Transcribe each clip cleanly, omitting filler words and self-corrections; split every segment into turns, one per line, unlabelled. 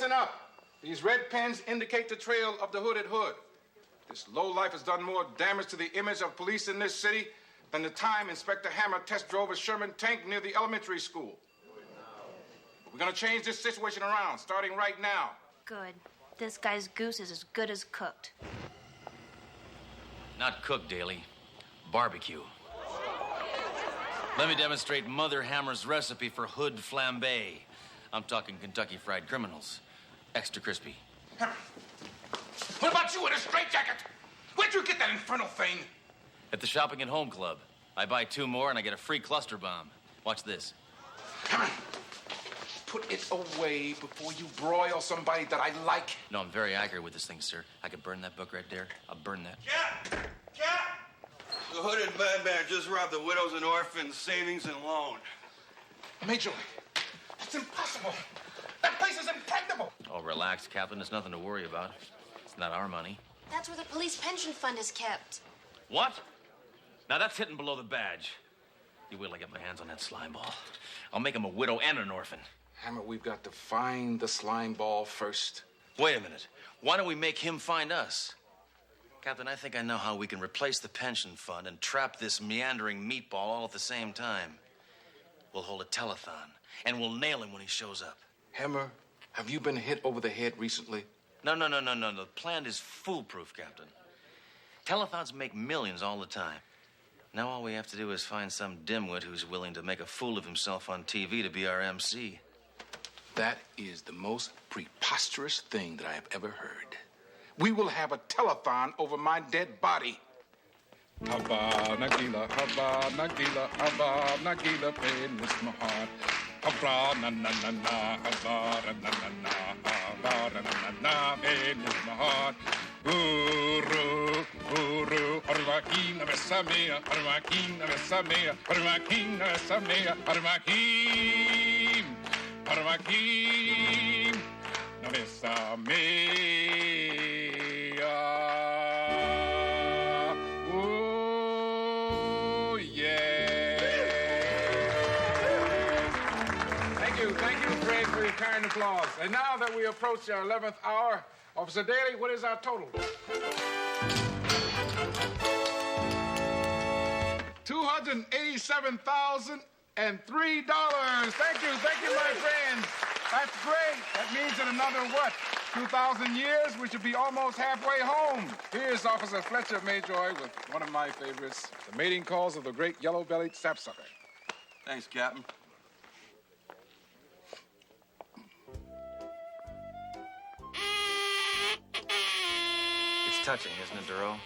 listen up. These red pens indicate the trail of the hooded hood. This lowlife has done more damage to the image of police in this city than the time Inspector Hammer test drove a Sherman tank near the elementary school. We're gonna change this situation around, starting right now.
Good. This guy's goose is as good as cooked.
Not cooked, Daly. Barbecue. Let me demonstrate Mother Hammer's recipe for hood flambe. I'm talking Kentucky Fried Criminals. Extra crispy.
What about you in a straitjacket? Where'd you get that infernal thing?
At the Shopping at Home Club. I buy 2 more and I get a free cluster bomb. Watch this.
Hammer, put it away before you broil somebody that I like.
No, I'm very accurate with this thing, sir. I could burn that book right there. I'll burn that.
Cap! Cap! The hooded madman just robbed the widows and orphans savings and loan.
Major, that's impossible. That place is impregnable.
Oh, relax, Captain. There's nothing to worry about. It's not our money.
That's where the police pension fund is kept.
What? Now that's hitting below the badge. You wait till I get my hands on that slime ball. I'll make him a widow and an orphan.
Hammer, we've got to find the slime ball first.
Wait a minute. Why don't we make him find us? Captain, I think I know how we can replace the pension fund and trap this meandering meatball all at the same time. We'll hold a telethon, and we'll nail him when he shows up.
Hammer, have you been hit over the head recently?
No. The plan is foolproof, Captain. Telethons make millions all the time. Now all we have to do is find some dimwit who's willing to make a fool of himself on TV to be our MC.
That is the most preposterous thing that I have ever heard. We will have a telethon over my dead body. Haba Nagila, Haba Nagila, pain is my heart. Haba na na na na, Haba na na na, Haba na na na, pain is my heart. Uru, Arvaquina Vesamea, Arvaquina Vesamea, Arvaquina Vesamea, Arvaquim, Vesamea. Oh, yeah. Thank you, Fred, for your kind applause. And now that we approach our 11th hour, Officer Daly, what is our total? $287,003. Thank you, my friends. That's great. That means in another, 2,000 years, we should be almost halfway home. Here's Officer Fletcher Mayjoy with one of my favorites, the mating calls of the great yellow-bellied sapsucker.
Thanks, Captain.
It's touching, isn't it, Doreau?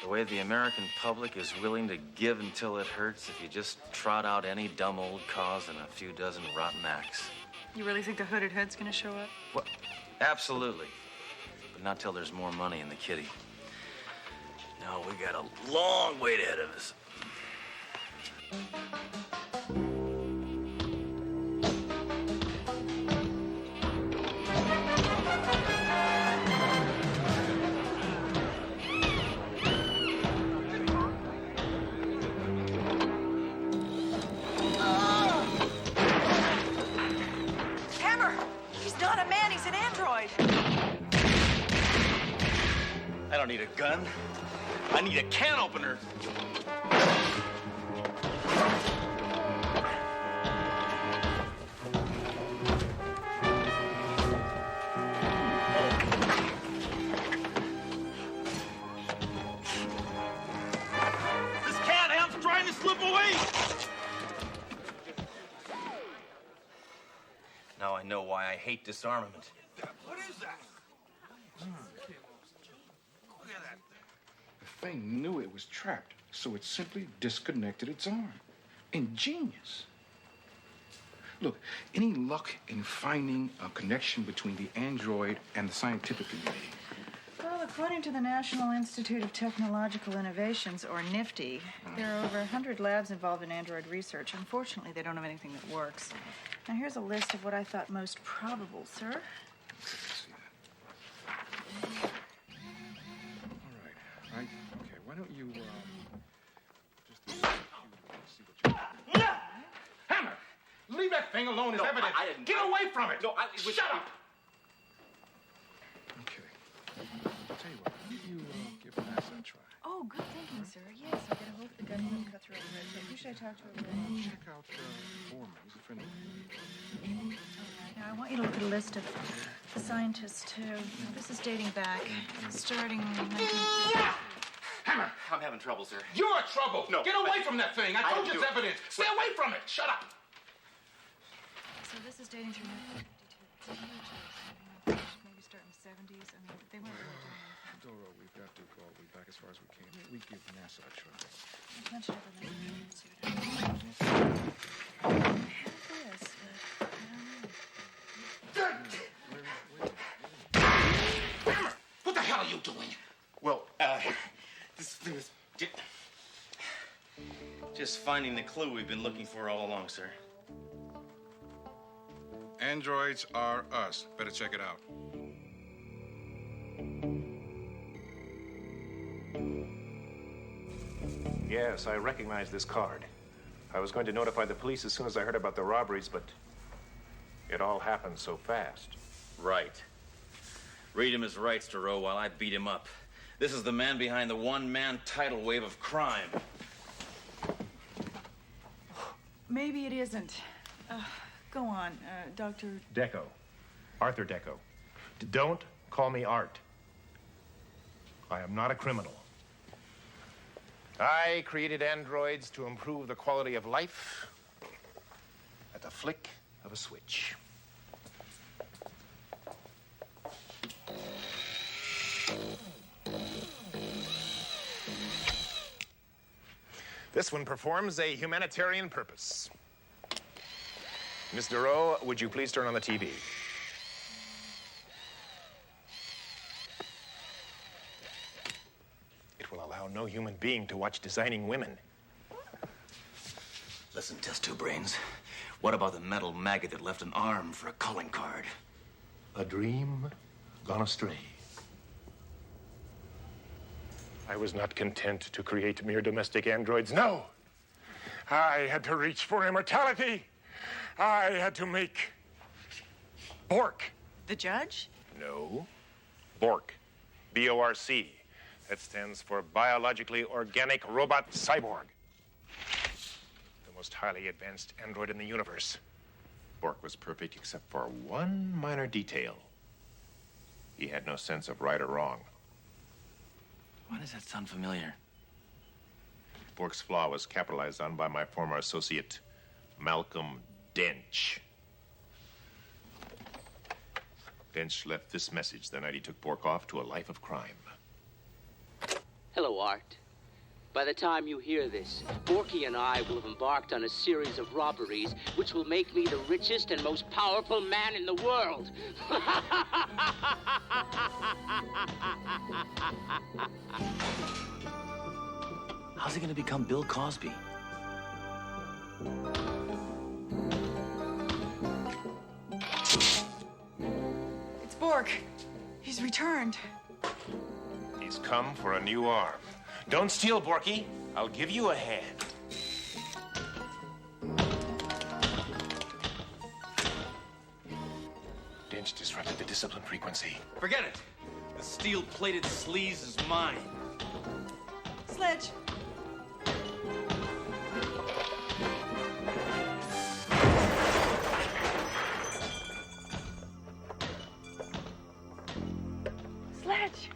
The way the American public is willing to give until it hurts if you just trot out any dumb old cause and a few dozen rotten acts.
You really think the hooded hood's gonna show up?
What? Absolutely. But not till there's more money in the kitty. No, we got a long wait ahead of us. I don't need a gun. I need a can opener. This cat ham's trying to slip away. Now I know why I hate disarmament.
What is that?
The thing knew it was trapped, so it simply disconnected its arm. Ingenious. Look, any luck in finding a connection between the android and the scientific community?
Well, according to the National Institute of Technological Innovations, or NIFTY, there are over 100 labs involved in android research. Unfortunately, they don't have anything that works. Now, here's a list of what I thought most probable, sir. All right.
Okay, why don't you, just see what you... Hammer! Leave that thing alone. It's evident.
I didn't.
Get away from it.
No,
Shut up!
Give NASA a try.
Oh, good thinking, sir. Yes, I'll get a hold of the gun and cut through all the red tape. Who should I talk to over there?
Check out Foreman. He's a friend of
All
mine.
right, now I want you to look at a list of the scientists, too. Now, this is dating back, starting in 19...
Hammer!
I'm having trouble, sir.
You're trouble!
No.
Get away from that thing! I told you it's evidence! Stay away from it! Shut up!
So this is dating through 1952. It's a huge list. Maybe starting the 70s. I mean, they weren't really doing anything.
Doreau, we've got to go all the way back as far as we can. We give NASA a try.
There's much everything. I have this, but I don't know.
Hammer! What the hell are you doing?
Well, this thing is just finding the clue we've been looking for all along, sir.
Androids are us. Better check it out.
Yes, I recognize this card. I was going to notify the police as soon as I heard about the robberies, but it all happened so fast.
Right. Read him his rights, Doreau, while I beat him up. This is the man behind the one-man tidal wave of crime.
Maybe it isn't. Go on, Dr.
Deco. Arthur Deco. Don't call me Art. I am not a criminal. I created androids to improve the quality of life at the flick of a switch. This one performs a humanitarian purpose. Miss Doreau, would you please turn on the TV? It will allow no human being to watch designing women.
Listen, test tube brains. What about the metal maggot that left an arm for a calling card?
A dream gone astray. I was not content to create mere domestic androids. No! I had to reach for immortality. I had to make B.O.R.C.
The judge?
No. B.O.R.C. B.O.R.C. That stands for Biologically Organic Robot Cyborg. The most highly advanced android in the universe. B.O.R.C. was perfect except for one minor detail. He had no sense of right or wrong.
Why does that sound familiar?
B.O.R.C.'s flaw was capitalized on by my former associate, Malcolm Dench. Dench left this message the night he took B.O.R.C. off to a life of crime.
Hello, Art. By the time you hear this, B.O.R.C. and I will have embarked on a series of robberies which will make me the richest and most powerful man in the world.
How's he gonna become Bill Cosby?
It's B.O.R.C. He's returned.
He's come for a new arm. Don't steal, B.O.R.C. I'll give you a hand. Dench disrupted the discipline frequency.
Forget it. The steel-plated sleaze is mine.
Sledge. Sledge.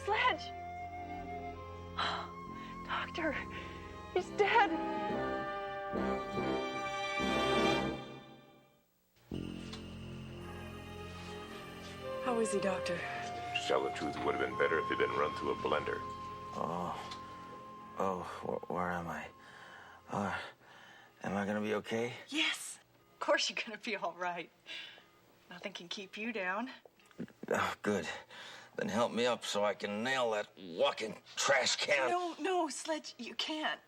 Sledge. Doctor, he's dead. How is he, Doctor?
To tell the truth, it would have been better if he'd been run through a blender.
Where am I? Am I gonna be okay?
Yes. Of course you're gonna be all right. Nothing can keep you down.
Oh, good. Then help me up so I can nail that walking trash can.
No, Sledge, you can't.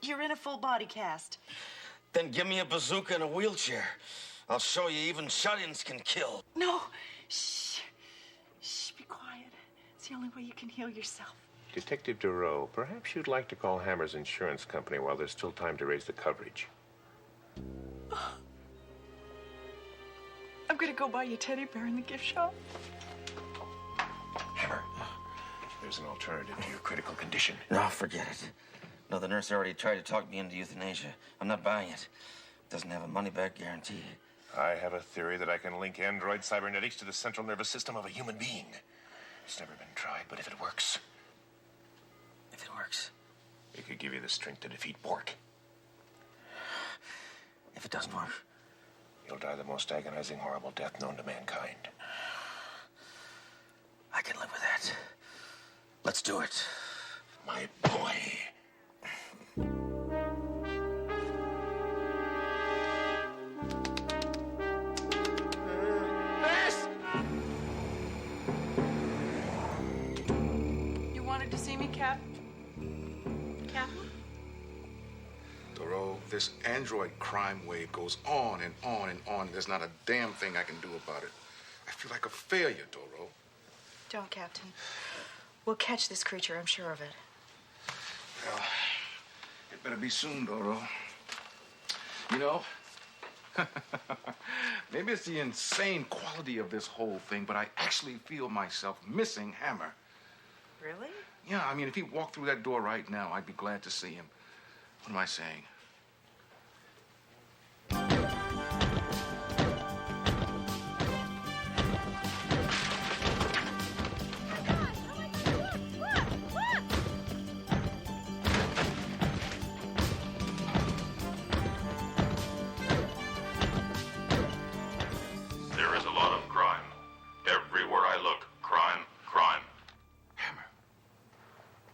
You're in a full body cast.
Then give me a bazooka and a wheelchair. I'll show you even shut-ins can kill.
No. Shh, be quiet. It's the only way you can heal yourself.
Detective Doreau, perhaps you'd like to call Hammer's insurance company while there's still time to raise the coverage.
I'm gonna go buy you a teddy bear in the gift shop.
Hammer,
there's an alternative to your critical condition.
No, forget it. No, the nurse already tried to talk me into euthanasia. I'm not buying it. Doesn't have a money-back guarantee.
I have a theory that I can link android cybernetics to the central nervous system of a human being. It's never been tried, but if it works...
If it works?
It could give you the strength to defeat B.O.R.C.
If it doesn't work?
You'll die the most agonizing, horrible death known to mankind.
I can live with that. Let's do it.
My boy.
Nurse! You wanted to see me, Cap? Captain?
Doreau, this android crime wave goes on and on and on. There's not a damn thing I can do about it. I feel like a failure, Doreau.
Don't, Captain. We'll catch this creature, I'm sure of it.
Well, it better be soon, Doreau. You know, maybe it's the insane quality of this whole thing, but I actually feel myself missing Hammer.
Really?
Yeah, I mean, if he walked through that door right now, I'd be glad to see him. What am I saying?
There is a lot of crime. Everywhere I look, crime, crime.
Hammer,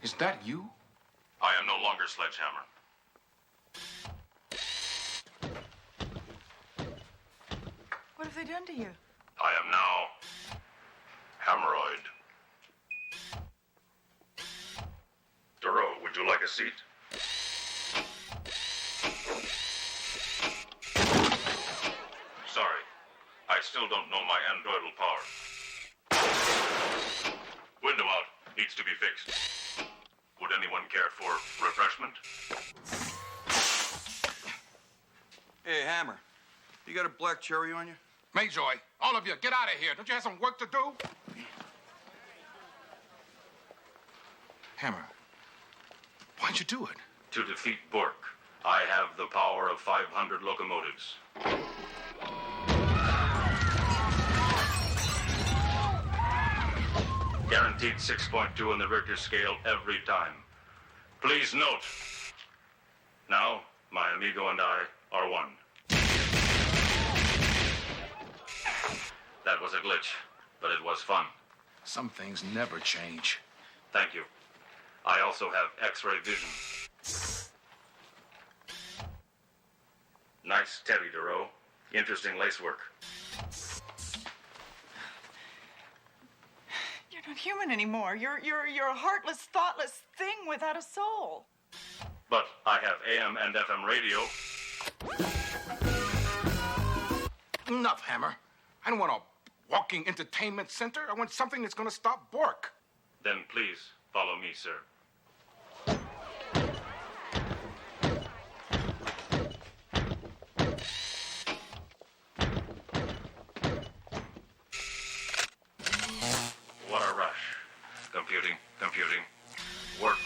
is that you?
I am no longer Sledgehammer.
What have they done to you?
I am now Hammeroid. Doreau, would you like a seat? Sorry, I still don't know my androidal power. Window out. Needs to be fixed. Would anyone care for refreshment?
Hey, Hammer, you got a black cherry on you?
Mayjoy, all of you, get out of here. Don't you have some work to do? Hammer, why'd you do it?
To defeat B.O.R.C, I have the power of 500 locomotives. Guaranteed 6.2 on the Richter scale every time. Please note, now my amigo and I are one. That was a glitch, but it was fun.
Some things never change.
Thank you. I also have X-ray vision. Nice teddy, Doreau. Interesting lacework.
You're not human anymore. You're a heartless, thoughtless thing without a soul.
But I have AM and FM radio.
Enough, Hammer. I don't want a walking entertainment center. I want something that's going to stop B.O.R.C.
Then please follow me, sir. What a rush. Computing. Work.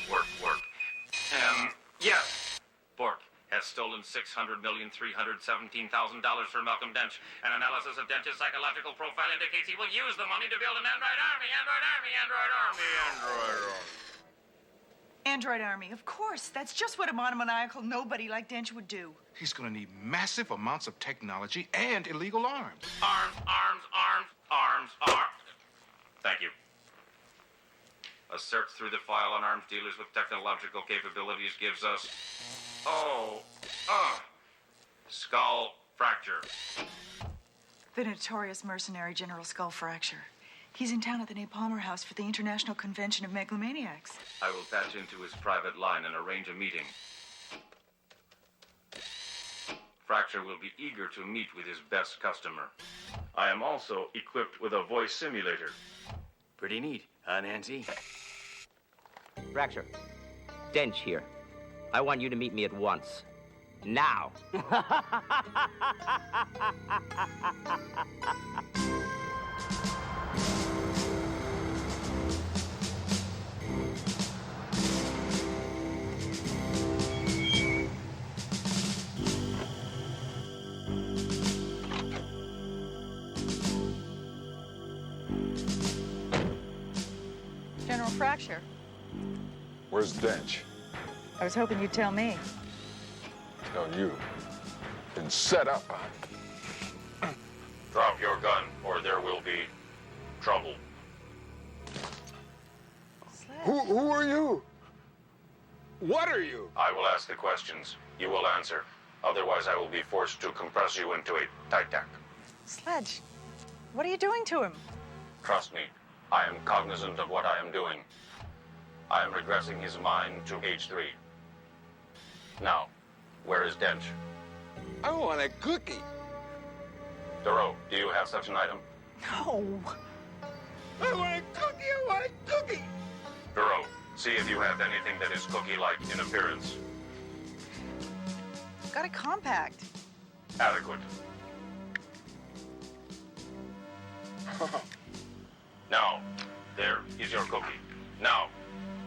Yes. B.O.R.C has stolen $600,317,000 from Malcolm Dench. An analysis of Dench's psychological profile indicates he will use the money to build an android army.
Android army, of course. That's just what a monomaniacal nobody like Dench would do.
He's going to need massive amounts of technology and illegal arms.
Arms. Thank you. A search through the file on arms dealers with technological capabilities gives us... skull fracture.
The notorious mercenary General Skull Fracture. He's in town at the Napalmer House for the International Convention of Megalomaniacs.
I will patch into his private line and arrange a meeting. Fracture will be eager to meet with his best customer. I am also equipped with a voice simulator.
Pretty neat, huh, Nancy? Fracture. Dench here. I want you to meet me at once. Now.
Where's Dench?
I was hoping you'd tell me.
Tell you. Been set up, huh?
Drop your gun, or there will be trouble.
Who are you? What are you?
I will ask the questions. You will answer. Otherwise, I will be forced to compress you into a tight tack.
Sledge, what are you doing to him?
Trust me, I am cognizant of what I am doing. I am regressing his mind to age 3. Now, where is Dench?
I want a cookie.
Doreau, do you have such an item?
No.
I want a cookie. I want a cookie.
Doreau, see if you have anything that is cookie-like in appearance.
Got a compact.
Adequate. Now, there is your cookie. Now,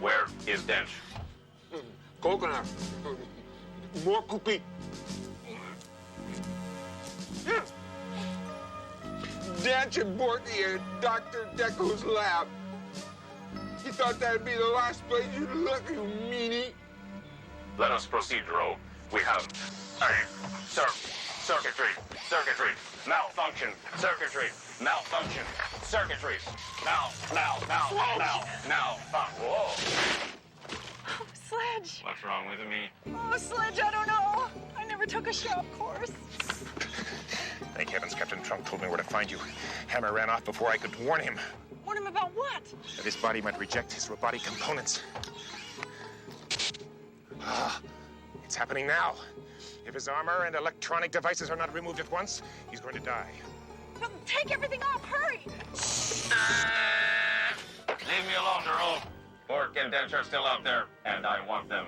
where is Dench?
Coconut. More cookie. Dench and B.O.R.C at Dr. Deco's lab. You thought that'd be the last place you'd look, you meanie?
Let us proceed, Doreau. We have circuitry, malfunction, circuitry, malfunction, circuitry, Whoa.
Oh, Sledge.
What's wrong with me?
Oh, Sledge, I don't know. I never took a shop course.
Thank heavens Captain Trunk told me where to find you. Hammer ran off before I could warn him.
Warn him about what?
That his body might reject his robotic components. It's happening now. If his armor and electronic devices are not removed at once, he's going to die.
Well, take everything off, hurry!
Leave me alone, Doreau. B.O.R.C and Dench are still out there, and I want them.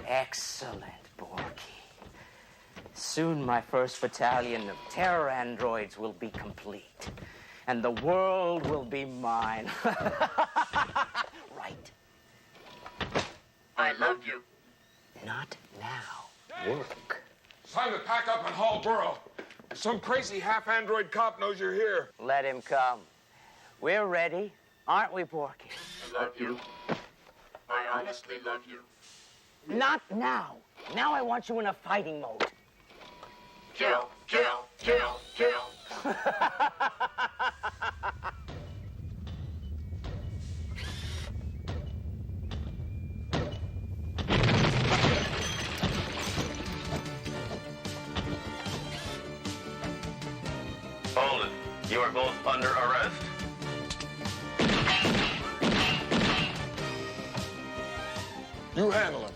Excellent, B.O.R.C. Soon my first battalion of terror androids will be complete, and the world will be mine. Right.
I love you.
Not now. Work.
It's time to pack up and haul Doreau. Some crazy half-android cop knows you're here.
Let him come. We're ready, aren't we, B.O.R.C?
I love you. I honestly love you.
Not now. Now I want you in a fighting mode.
Kill, kill, kill, kill. Hold it. You are both under arrest.
You handle him.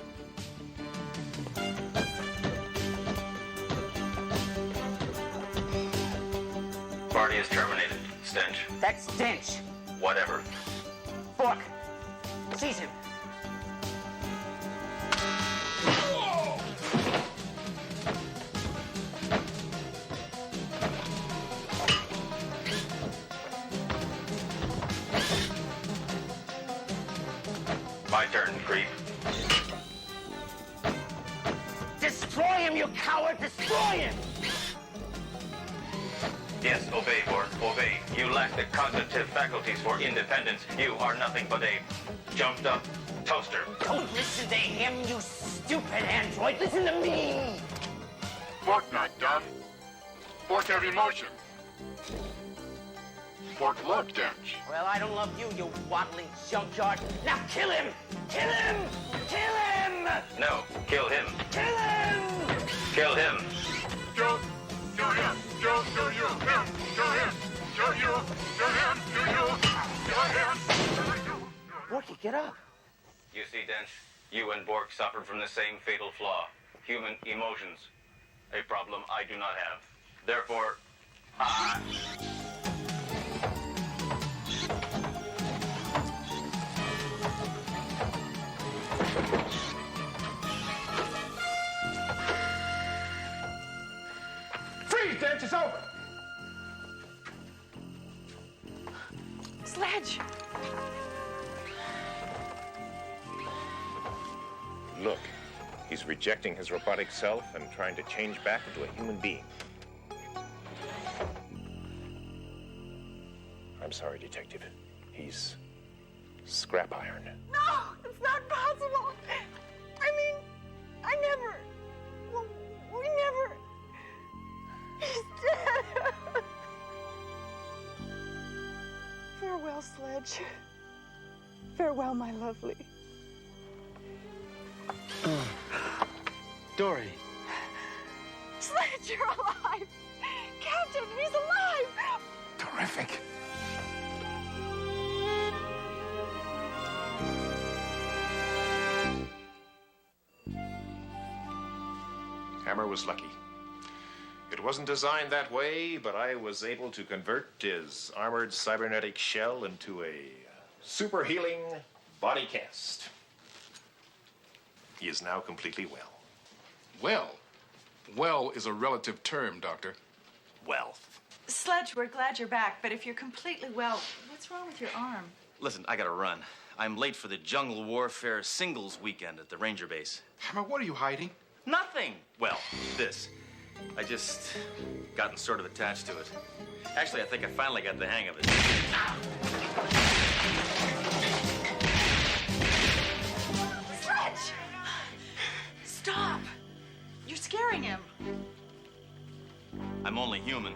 Party is terminated. Stench.
That's Dench.
Whatever.
B.O.R.C, seize him.
My turn, creep.
Destroy him, you coward! Destroy him!
Yes, obey, B.O.R.C, obey. You lack the cognitive faculties for independence. You are nothing but a jumped-up toaster.
Don't listen to him, you stupid android. Listen to me.
B.O.R.C not dumb. B.O.R.C have emotions. B.O.R.C love Dench.
Well, I don't love you, you waddling junkyard. Now kill him! Kill him! Kill him!
No, kill him.
Kill him!
Kill him.
Kill him. Kill him. Kill you. Him. Kill him. Kill you. Kill him. Kill you. Kill him. Kill you.
B.O.R.C, get up.
You see, Dench, you and B.O.R.C suffered from the same fatal flaw. Human emotions. A problem I do not have. Therefore,
Freeze, Dench, it's over.
Sledge!
Look, he's rejecting his robotic self and trying to change back into a human being. sorry, Detective. He's scrap iron.
No, it's not possible. I mean, I never. Well, we never. He's dead. Farewell, Sledge. Farewell, my lovely.
Dory.
Sledge, you're alive. Captain, he's alive.
Terrific.
Hammer was lucky. It wasn't designed that way, but I was able to convert his armored cybernetic shell into a super healing body cast. He is now completely well.
Well. Well is a relative term, Doctor.
Well.
Sledge, we're glad you're back, but if you're completely well, what's wrong with your arm?
Listen, I gotta run. I'm late for the Jungle Warfare Singles weekend at the Ranger Base.
Hammer, what are you hiding?
Nothing. Well, this. I just gotten sort of attached to it. Actually, I think I finally got the hang of it.
Sledge! Stop! You're scaring him.
I'm only human.